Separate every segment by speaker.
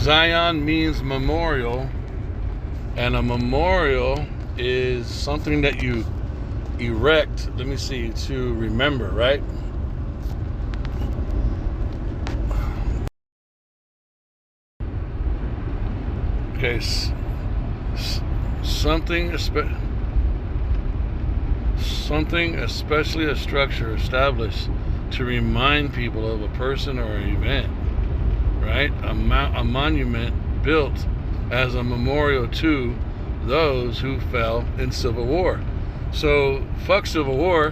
Speaker 1: Zion means memorial, and a memorial is something that you erect, let me see, to remember, right? Okay, something especially a structure established to remind people of a person or an event, right? A monument built as a memorial to those who fell in civil war. So fuck Civil War.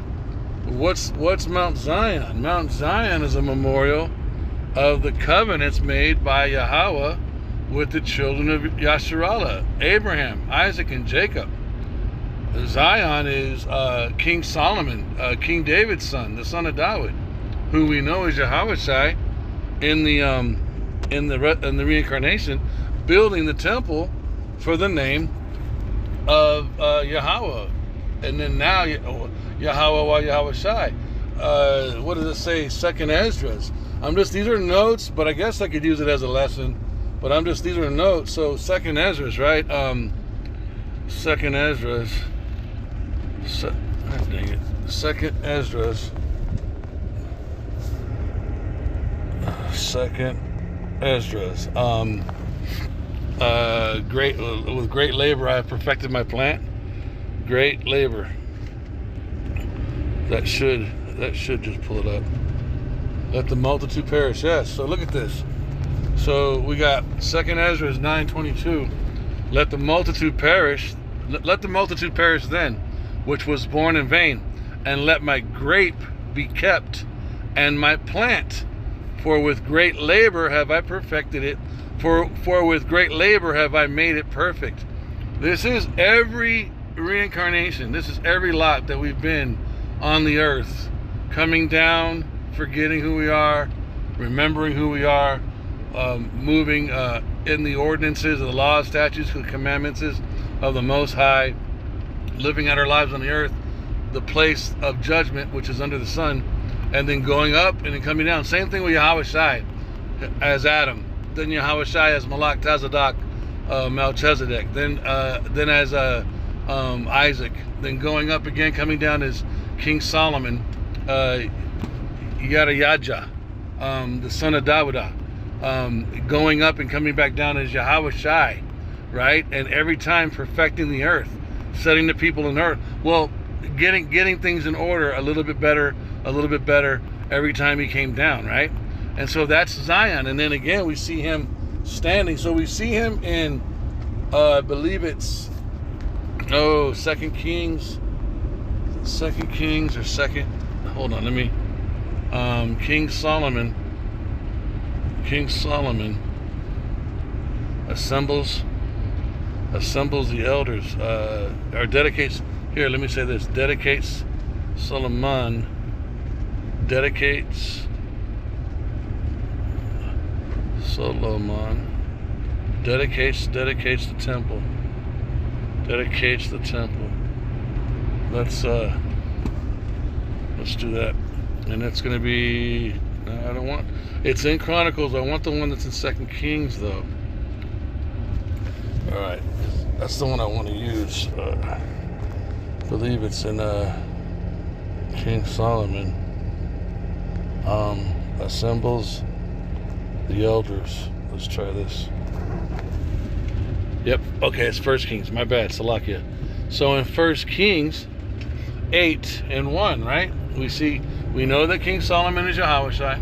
Speaker 1: What's Mount Zion? Mount Zion is a memorial of the covenants made by Yahweh with the children of Yasharallah, Abraham, Isaac, and Jacob. Zion is King Solomon, King David's son, the son of David, who we know is Yahushai in the reincarnation, building the temple for the name of Yahweh. And then now Yahweh Yahushai. What does it say? Second Esdras. These are notes, but I guess I could use it as a lesson. But these are notes. So Second Esdras, right? Second Esdras. Dang it. Second Esdras. Second Esdras. With great labor I have perfected my plant. Great labor. That should just pull it up. Let the multitude perish. Yes. So look at this. So we got Second Ezra 9:22. Let the multitude perish. Let the multitude perish then, which was born in vain, and let my grape be kept, and my plant. For with great labor have I perfected it. For with great labor have I made it perfect. This is every reincarnation. This is every lot that we've been on the earth, coming down, forgetting who we are, remembering who we are, moving in the ordinances of the laws, statutes, and commandments of the Most High, living out our lives on the earth, the place of judgment which is under the sun, and then going up and then coming down. Same thing with Yahushai as Adam, then Yahushai as Malach Tazadok, Melchizedek, then as Isaac, then going up again, coming down as King Solomon, Yadayadja, the son of Davidah, going up and coming back down as Yahushai, right? And every time perfecting the earth, setting the people in earth. Well, getting things in order a little bit better every time he came down, right? And so that's Zion. And then again, we see him standing. So we see him in, I believe it's, Second Kings, or second, hold on, let me, King Solomon assembles the elders, or dedicates, here, let me say this, dedicates the temple. Dedicates the temple. Let's do that. And that's going to be, I don't want, it's in Chronicles. I want the one that's in Second Kings, though. All right, that's the one I want to use. I believe it's in King Solomon. Assembles the elders. Let's try this. Yep, okay, it's First Kings. My bad, Salakia. So in First Kings 8:1, right? We know that King Solomon is Yahushai,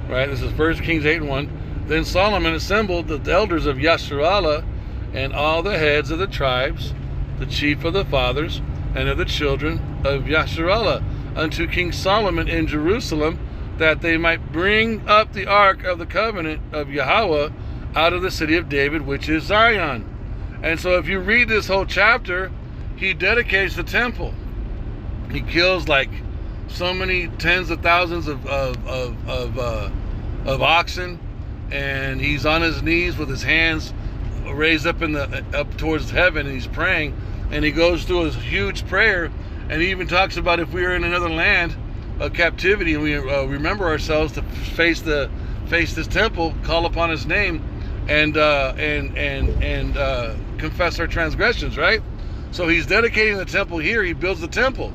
Speaker 1: right? This is First Kings 8:1. Then Solomon assembled the elders of Yasharallah and all the heads of the tribes, the chief of the fathers, and of the children of Yasharallah unto King Solomon in Jerusalem, that they might bring up the ark of the covenant of Yahweh out of the city of David, which is Zion. And so if you read this whole chapter, he dedicates the temple. He kills like so many tens of thousands of oxen, and he's on his knees with his hands raised up up towards heaven, and he's praying, and he goes through a huge prayer, and he even talks about if we are in another land of captivity and we remember ourselves to face this temple, call upon his name, and confess our transgressions, right? So he's dedicating the temple here. He builds the temple.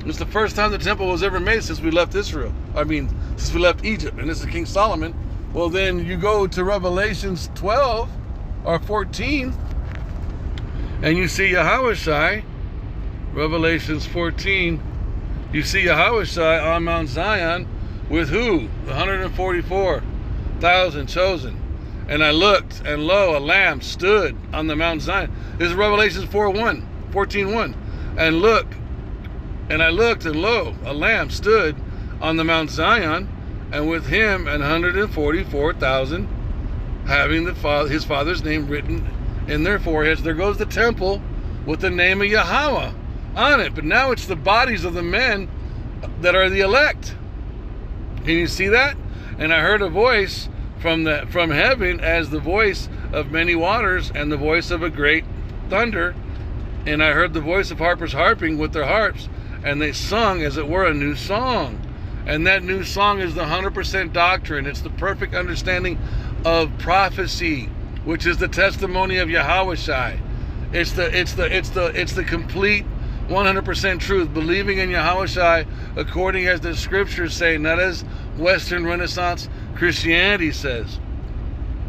Speaker 1: It's the first time the temple was ever made since we left Israel. I mean, since we left Egypt, and this is King Solomon. Well, then you go to Revelations 12 or 14, and you see Yahushai. Revelations 14, you see Yahushai on Mount Zion with who? The 144,000 chosen. And I looked, and lo, a lamb stood on the Mount Zion. This is Revelations 14:1. And I looked, and lo, a lamb stood on the Mount Zion, and with him 144,000, having his father's name written in their foreheads. There goes the temple with the name of Yahweh on it. But now it's the bodies of the men that are the elect. Can you see that? And I heard a voice from heaven as the voice of many waters and the voice of a great thunder. And I heard the voice of harpers harping with their harps, and they sung as it were a new song. And that new song is the 100% doctrine. It's the perfect understanding of prophecy, which is the testimony of Yahushai. It's the complete 100% truth, believing in Yahushai according as the scriptures say, not as Western Renaissance Christianity says.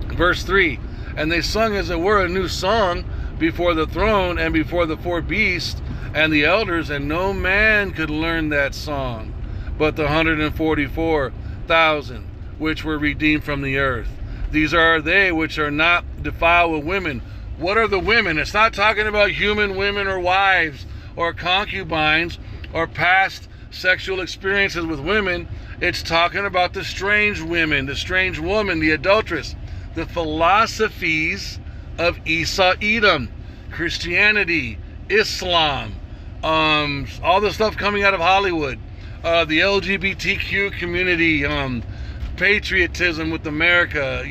Speaker 1: Verse 3, and they sung as it were a new song before the throne and before the four beasts and the elders, and no man could learn that song but the 144,000 which were redeemed from the earth. These are they which are not defiled with women. What are the women? It's not talking about human women or wives or concubines or past sexual experiences with women. It's talking about the strange women, the strange woman, the adulteress, the philosophies of Esau Edom, Christianity, Islam, all the stuff coming out of Hollywood, the LGBTQ community, patriotism with America,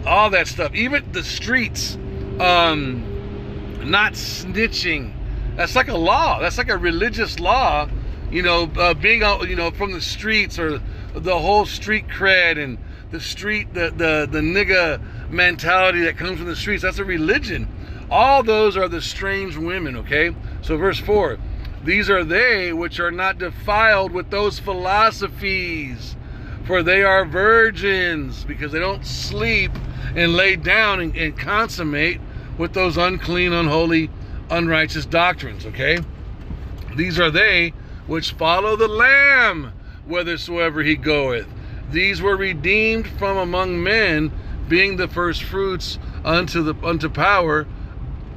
Speaker 1: all that stuff. Even the streets, not snitching. That's like a law. That's like a religious law, being out, from the streets, or the whole street cred and the street, the nigga mentality that comes from the streets. That's a religion. All those are the strange women, okay? So verse 4, these are they which are not defiled with those philosophies, for they are virgins, because they don't sleep and lay down and consummate with those unclean, unholy, unrighteous doctrines, okay? These are they which follow the Lamb whithersoever he goeth. These were redeemed from among men, being the first fruits unto power,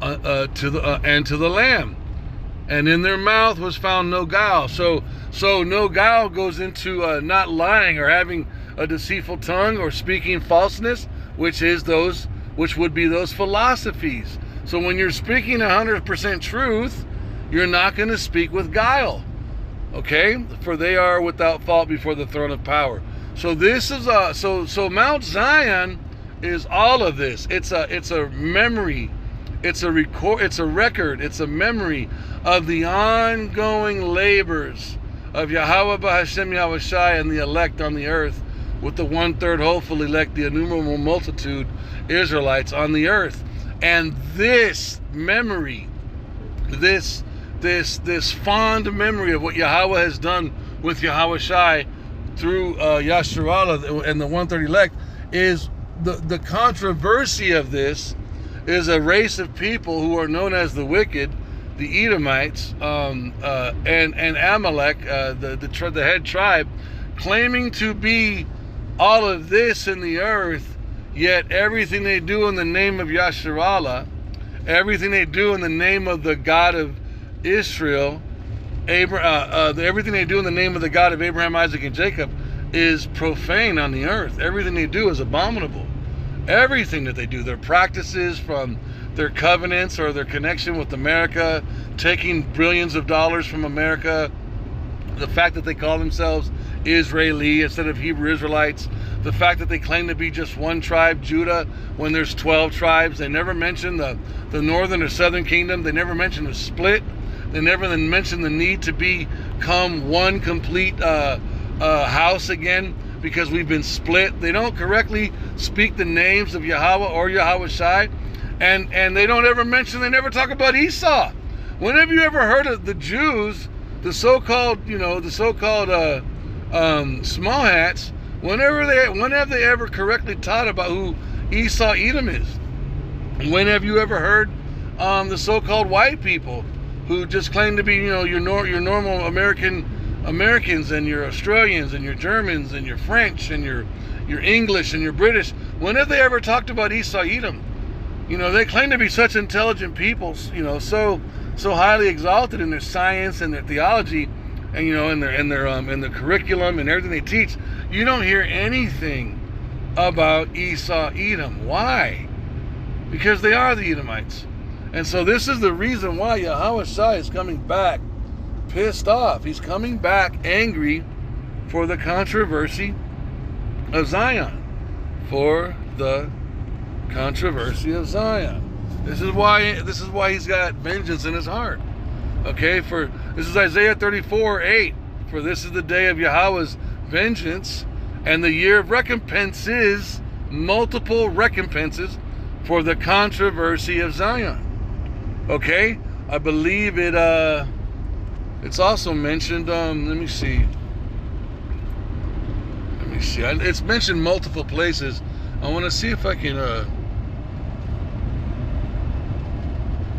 Speaker 1: to the Lamb. And in their mouth was found no guile. So no guile goes into not lying or having a deceitful tongue or speaking falseness, which would be those philosophies. So when you're speaking 100% truth, you're not going to speak with guile. Okay? For they are without fault before the throne of power. So this is so Mount Zion is all of this. It's a memory. It's a record. It's a memory of the ongoing labors of Yahweh B'Hashem Yahushai and the elect on the earth, with the 1/3 hopeful elect, the innumerable multitude Israelites on the earth. And this memory, this fond memory of what Yahweh has done with Yahushai through Yasharallah and the 1/3 elect, is the controversy of this is a race of people who are known as the wicked, the Edomites, and Amalek, the head tribe, claiming to be all of this in the earth, yet everything they do in the name of Yasharallah, everything they do in the name of the God of Israel, everything they do in the name of the God of Abraham, Isaac, and Jacob is profane on the earth. Everything they do is abominable. Everything that they do, their practices, from their covenants or their connection with America, taking billions of dollars from America, the fact that they call themselves Israeli instead of Hebrew Israelites, the fact that they claim to be just one tribe, Judah, when there's 12 tribes. They never mention the northern or southern kingdom. They never mention a split. They never mention the need to become one complete house again, because we've been split. They don't correctly speak the names of Yahweh or Yahweh Shai, and they don't ever mention, they never talk about Esau. Whenever you ever heard of the Jews, the so-called, small hats, when have they ever correctly taught about who Esau Edom is? When have you ever heard the so-called white people who just claim to be, your normal Americans and your Australians and your Germans and your French and your English and your British? When have they ever talked about Esau Edom? They claim to be such intelligent people, so highly exalted in their science and their theology, and in their curriculum and everything they teach. You don't hear anything about Esau Edom. Why? Because they are the Edomites. And so this is the reason why Yahweh Shai is coming back pissed off. He's coming back angry for the controversy of Zion. For the controversy of Zion. This is why he's got vengeance in his heart. Okay, this is Isaiah 34:8. For this is the day of Yahweh's vengeance, and the year of recompenses, multiple recompenses, for the controversy of Zion. Okay, I believe it's also mentioned, let me see. It's mentioned multiple places. I want to see if I can,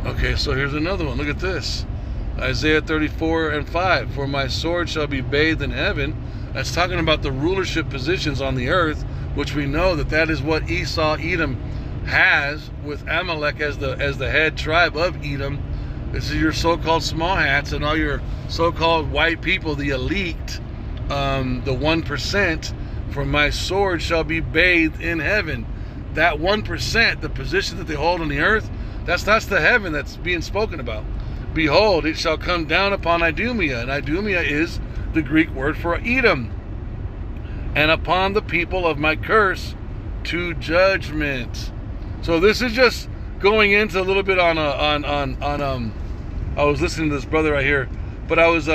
Speaker 1: okay, so here's another one. Look at this. Isaiah 34:5. For my sword shall be bathed in heaven. That's talking about the rulership positions on the earth, which we know that is what Esau Edom has, with Amalek as the head tribe of Edom. This is your so-called small hats and all your so-called white people, the elite, the 1%. For my sword shall be bathed in heaven. That 1%, the position that they hold on the earth, that's the heaven that's being spoken about. Behold, it shall come down upon Idumea, and Idumea is the Greek word for Edom, and upon the people of my curse to judgment. So this is just going into a little bit on I was listening to this brother right here, but I was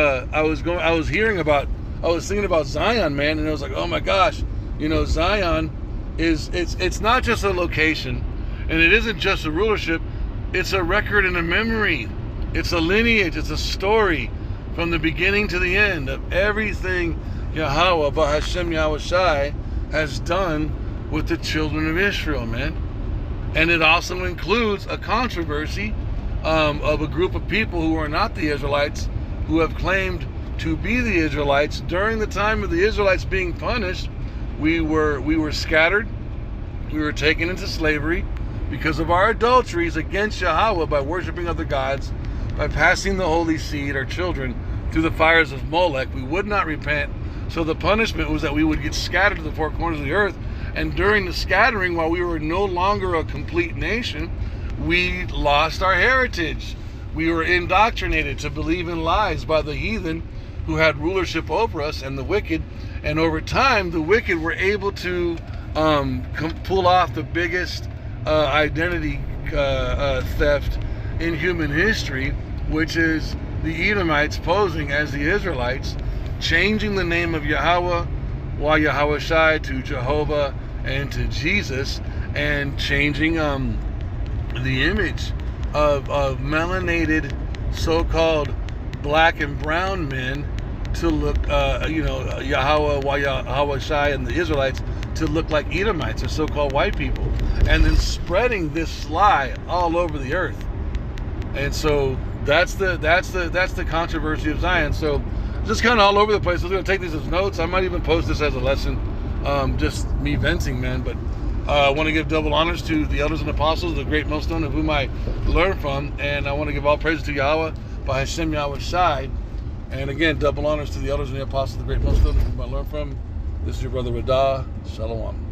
Speaker 1: thinking about Zion, man, and I was like, oh my gosh, Zion it's not just a location, and it isn't just a rulership. It's a record and a memory. It's a lineage. It's a story from the beginning to the end of everything Yahweh, Bahashem Yahweh Shai, has done with the children of Israel, man. And it also includes a controversy of a group of people who are not the Israelites, who have claimed to be the Israelites. During the time of the Israelites being punished, we were scattered. We were taken into slavery because of our adulteries against Yahweh by worshiping other gods, by passing the holy seed, our children, through the fires of Molech. We would not repent. So the punishment was that we would get scattered to the four corners of the earth. And during the scattering, while we were no longer a complete nation, we lost our heritage. We were indoctrinated to believe in lies by the heathen who had rulership over us, and the wicked. And over time, the wicked were able to pull off the biggest identity theft in human history, which is the Edomites posing as the Israelites, changing the name of Yahweh, Yahweh Shai, to Jehovah and to Jesus, and changing the image of melanated so-called black and brown men to look, Yahweh, Yahweh Shai, and the Israelites to look like Edomites, or so-called white people, and then spreading this lie all over the earth. And so that's the controversy of Zion. So just kind of all over the place. I was going to take these as notes. I might even post this as a lesson, just me venting, man. But I want to give double honors to the elders and apostles, the great millstone of whom I learned from, and I want to give all praise to Yahweh by Hashem Yahweh Shai. And again, double honors to the elders and the apostles, the great millstone of whom I learned from. This is your brother Radah. Shalom.